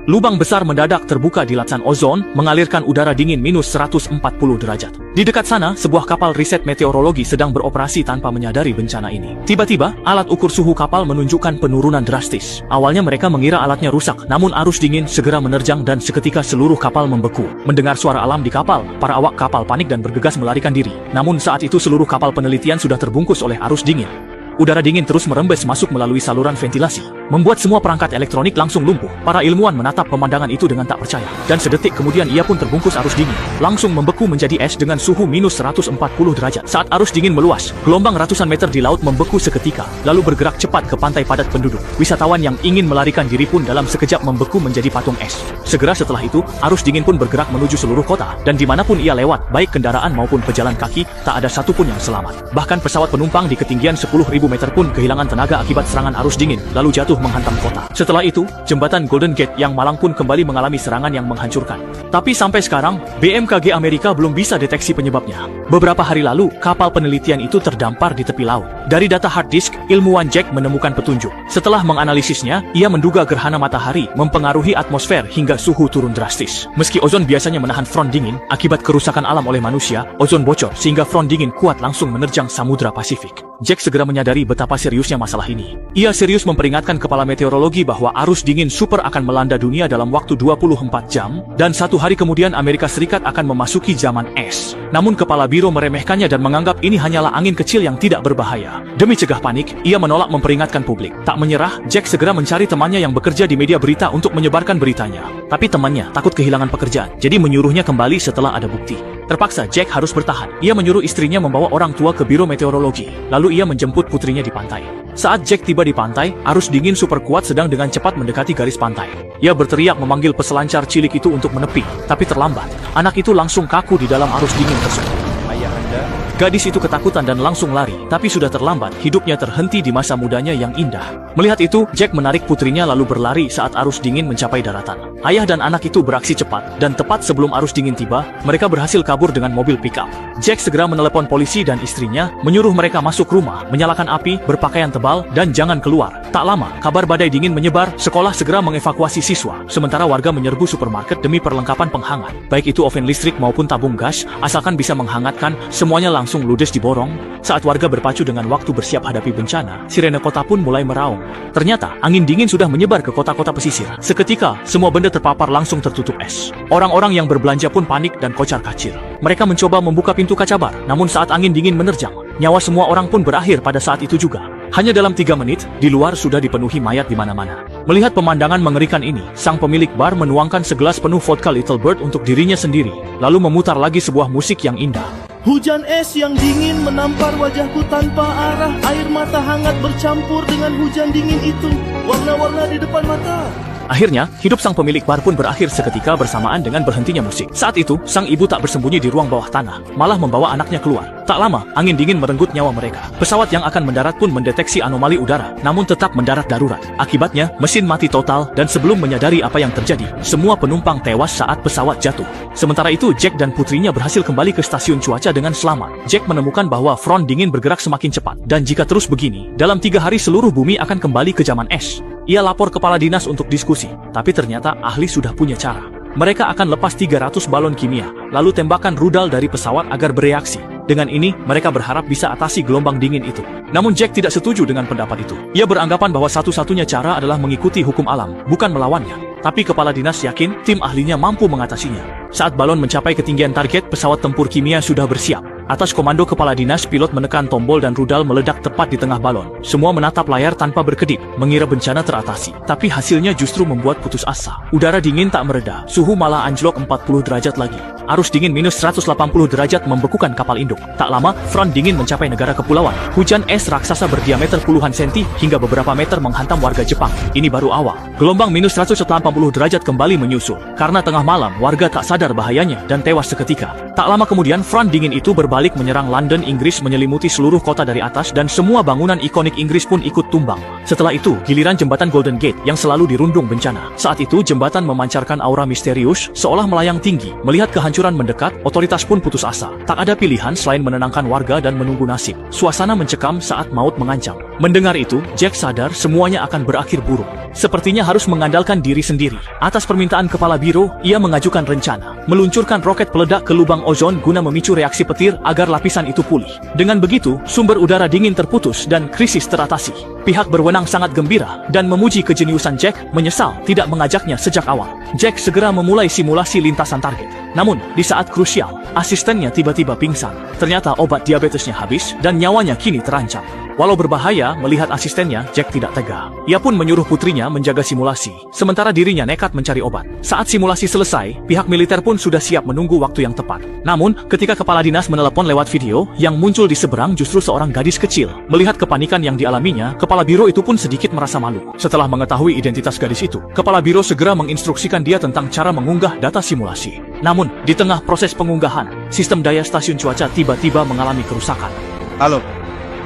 Lubang besar mendadak terbuka di lapisan ozon, mengalirkan udara dingin minus 140 derajat. Di dekat sana, sebuah kapal riset meteorologi sedang beroperasi tanpa menyadari bencana ini. Tiba-tiba, alat ukur suhu kapal menunjukkan penurunan drastis. Awalnya mereka mengira alatnya rusak, namun arus dingin segera menerjang dan seketika seluruh kapal membeku. Mendengar suara alam di kapal, para awak kapal panik dan bergegas melarikan diri. Namun saat itu seluruh kapal penelitian sudah terbungkus oleh arus dingin. Udara dingin terus merembes masuk melalui saluran ventilasi, membuat semua perangkat elektronik langsung lumpuh. Para ilmuwan menatap pemandangan itu dengan tak percaya. Dan sedetik kemudian ia pun terbungkus arus dingin, langsung membeku menjadi es dengan suhu minus 140 derajat. Saat arus dingin meluas, gelombang ratusan meter di laut membeku seketika, lalu bergerak cepat ke pantai padat penduduk. Wisatawan yang ingin melarikan diri pun dalam sekejap membeku menjadi patung es. Segera setelah itu, arus dingin pun bergerak menuju seluruh kota, dan dimanapun ia lewat, baik kendaraan maupun pejalan kaki, tak ada satupun yang selamat. Bahkan pesawat penumpang di ketinggian 10.000 meter pun kehilangan tenaga akibat serangan arus dingin, lalu jatuh menghantam kota. Setelah itu, jembatan Golden Gate yang malang pun kembali mengalami serangan yang menghancurkan. Tapi sampai sekarang, BMKG Amerika belum bisa deteksi penyebabnya. Beberapa hari lalu, kapal penelitian itu terdampar di tepi laut. Dari data hard disk, ilmuwan Jack menemukan petunjuk. Setelah menganalisisnya, ia menduga gerhana matahari mempengaruhi atmosfer hingga suhu turun drastis. Meski ozon biasanya menahan front dingin, akibat kerusakan alam oleh manusia, ozon bocor sehingga front dingin kuat langsung menerjang Samudra Pasifik. Jack segera menyadari betapa seriusnya masalah ini. Ia serius memperingatkan kepala meteorologi bahwa arus dingin super akan melanda dunia dalam waktu 24 jam, dan 1 hari kemudian Amerika Serikat akan memasuki zaman es. Namun kepala biro meremehkannya dan menganggap ini hanyalah angin kecil yang tidak berbahaya. Demi cegah panik, ia menolak memperingatkan publik. Tak menyerah, Jack segera mencari temannya yang bekerja di media berita untuk menyebarkan beritanya. Tapi temannya takut kehilangan pekerjaan, jadi menyuruhnya kembali setelah ada bukti. Terpaksa Jack harus bertahan. Ia menyuruh istrinya membawa orang tua ke biro meteorologi. Lalu ia menjemput putrinya di pantai. Saat Jack tiba di pantai, arus dingin super kuat sedang dengan cepat mendekati garis pantai. Ia berteriak memanggil peselancar cilik itu untuk menepi, tapi terlambat. Anak itu langsung kaku di dalam arus dingin tersebut. Ayah Anda? Gadis itu ketakutan dan langsung lari, tapi sudah terlambat. Hidupnya terhenti di masa mudanya yang indah. Melihat itu, Jack menarik putrinya lalu berlari saat arus dingin mencapai daratan. Ayah dan anak itu beraksi cepat, dan tepat sebelum arus dingin tiba, mereka berhasil kabur dengan mobil pickup. Jack segera menelepon polisi dan istrinya, menyuruh mereka masuk rumah, menyalakan api, berpakaian tebal, dan jangan keluar. Tak lama, kabar badai dingin menyebar, sekolah segera mengevakuasi siswa, sementara warga menyerbu supermarket demi perlengkapan penghangat. Baik itu oven listrik maupun tabung gas, asalkan bisa menghangatkan, semuanya langsung ludes diborong. Saat warga berpacu dengan waktu bersiap hadapi bencana, sirene kota pun mulai meraung. Ternyata, angin dingin sudah menyebar ke kota-kota pesisir. Seketika, semua benda terpapar langsung tertutup es. Orang-orang yang berbelanja pun panik dan kocar-kacir. Mereka mencoba membuka pintu kaca bar, namun saat angin dingin menerjang, nyawa semua orang pun berakhir pada saat itu juga. Hanya dalam 3 menit, di luar sudah dipenuhi mayat di mana-mana. Melihat pemandangan mengerikan ini, sang pemilik bar menuangkan segelas penuh vodka Little Bird untuk dirinya sendiri, lalu memutar lagi sebuah musik yang indah. Hujan es yang dingin menampar wajahku tanpa arah. Air mata hangat bercampur dengan hujan dingin itu. Warna-warna di depan mata. Akhirnya, hidup sang pemilik bar pun berakhir seketika bersamaan dengan berhentinya musik. Saat itu, sang ibu tak bersembunyi di ruang bawah tanah, malah membawa anaknya keluar. Tak lama, angin dingin merenggut nyawa mereka. Pesawat yang akan mendarat pun mendeteksi anomali udara, namun tetap mendarat darurat. Akibatnya, mesin mati total, dan sebelum menyadari apa yang terjadi, semua penumpang tewas saat pesawat jatuh. Sementara itu, Jack dan putrinya berhasil kembali ke stasiun cuaca dengan selamat. Jack menemukan bahwa front dingin bergerak semakin cepat, dan jika terus begini, dalam 3 hari seluruh bumi akan kembali ke zaman es. Ia lapor kepala dinas untuk diskusi, tapi ternyata ahli sudah punya cara. Mereka akan lepas 300 balon kimia, lalu tembakan rudal dari pesawat agar bereaksi. Dengan ini, mereka berharap bisa atasi gelombang dingin itu. Namun Jack tidak setuju dengan pendapat itu. Ia beranggapan bahwa satu-satunya cara adalah mengikuti hukum alam, bukan melawannya. Tapi kepala dinas yakin tim ahlinya mampu mengatasinya. Saat balon mencapai ketinggian target, pesawat tempur kimia sudah bersiap. Atas komando kepala dinas, pilot menekan tombol dan rudal meledak tepat di tengah balon. Semua menatap layar tanpa berkedip, mengira bencana teratasi. Tapi hasilnya justru membuat putus asa. Udara dingin tak mereda, suhu malah anjlok 40 derajat lagi. Arus dingin minus 180 derajat membekukan kapal induk. Tak lama, front dingin mencapai negara kepulauan. Hujan es raksasa berdiameter puluhan senti hingga beberapa meter menghantam warga Jepang. Ini baru awal. Gelombang minus 180 derajat kembali menyusul. Karena tengah malam, warga tak sadar bahayanya dan tewas seketika. Tak lama kemudian, front dingin itu berbalik menyerang London, Inggris, menyelimuti seluruh kota dari atas dan semua bangunan ikonik Inggris pun ikut tumbang. Setelah itu, giliran jembatan Golden Gate yang selalu dirundung bencana. Saat itu, jembatan memancarkan aura misterius, seolah melayang tinggi. Melihat kehancuran mendekat, otoritas pun putus asa. Tak ada pilihan selain menenangkan warga dan menunggu nasib. Suasana mencekam saat maut mengancam. Mendengar itu, Jack sadar semuanya akan berakhir buruk. sepertinya harus mengandalkan diri sendiri. Atas permintaan Kepala Biro, ia mengajukan rencana meluncurkan roket peledak ke lubang ozon guna memicu reaksi petir agar lapisan itu pulih. Dengan begitu, sumber udara dingin terputus dan krisis teratasi. Pihak berwenang sangat gembira dan memuji kejeniusan Jack, menyesal tidak mengajaknya sejak awal. Jack segera memulai simulasi lintasan target. Namun, di saat krusial, asistennya tiba-tiba pingsan. Ternyata obat diabetesnya habis dan nyawanya kini terancam. Walau berbahaya melihat asistennya, Jack tidak tega. Ia pun menyuruh putrinya menjaga simulasi, sementara dirinya nekat mencari obat. Saat simulasi selesai, pihak militer pun sudah siap menunggu waktu yang tepat. Namun, ketika kepala dinas menelepon lewat video, yang muncul di seberang justru seorang gadis kecil. Melihat kepanikan yang dialaminya, kepala biro itu pun sedikit merasa malu. Setelah mengetahui identitas gadis itu, kepala biro segera menginstruksikan dia tentang cara mengunggah data simulasi. Namun, di tengah proses pengunggahan, sistem daya stasiun cuaca tiba-tiba mengalami kerusakan. Halo,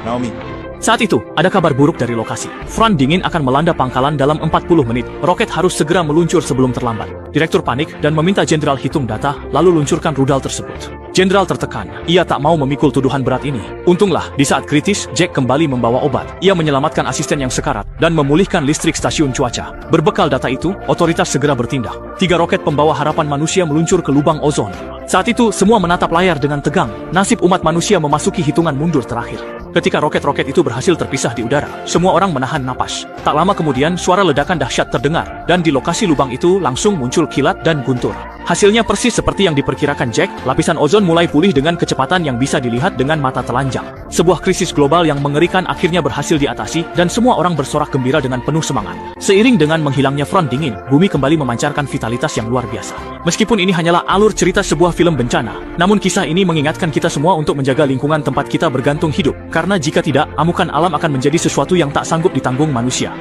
Naomi. Saat itu, ada kabar buruk dari lokasi. Front dingin akan melanda pangkalan dalam 40 menit. Roket harus segera meluncur sebelum terlambat. Direktur panik dan meminta jenderal hitung data, lalu luncurkan rudal tersebut. Jenderal tertekan. Ia tak mau memikul tuduhan berat ini. Untunglah, di saat kritis, Jack kembali membawa obat. Ia menyelamatkan asisten yang sekarat dan memulihkan listrik stasiun cuaca. Berbekal data itu, otoritas segera bertindak. 3 roket pembawa harapan manusia meluncur ke lubang ozon. Saat itu, semua menatap layar dengan tegang. Nasib umat manusia memasuki hitungan mundur terakhir. Ketika roket-roket itu berhasil terpisah di udara, semua orang menahan napas. Tak lama kemudian, suara ledakan dahsyat terdengar, dan di lokasi lubang itu langsung muncul kilat dan guntur. Hasilnya persis seperti yang diperkirakan Jack, lapisan ozon mulai pulih dengan kecepatan yang bisa dilihat dengan mata telanjang. Sebuah krisis global yang mengerikan akhirnya berhasil diatasi, dan semua orang bersorak gembira dengan penuh semangat. Seiring dengan menghilangnya front dingin, bumi kembali memancarkan vitalitas yang luar biasa. Meskipun ini hanyalah alur cerita sebuah film bencana, namun kisah ini mengingatkan kita semua untuk menjaga lingkungan tempat kita bergantung hidup. Karena jika tidak, amukan alam akan menjadi sesuatu yang tak sanggup ditanggung manusia.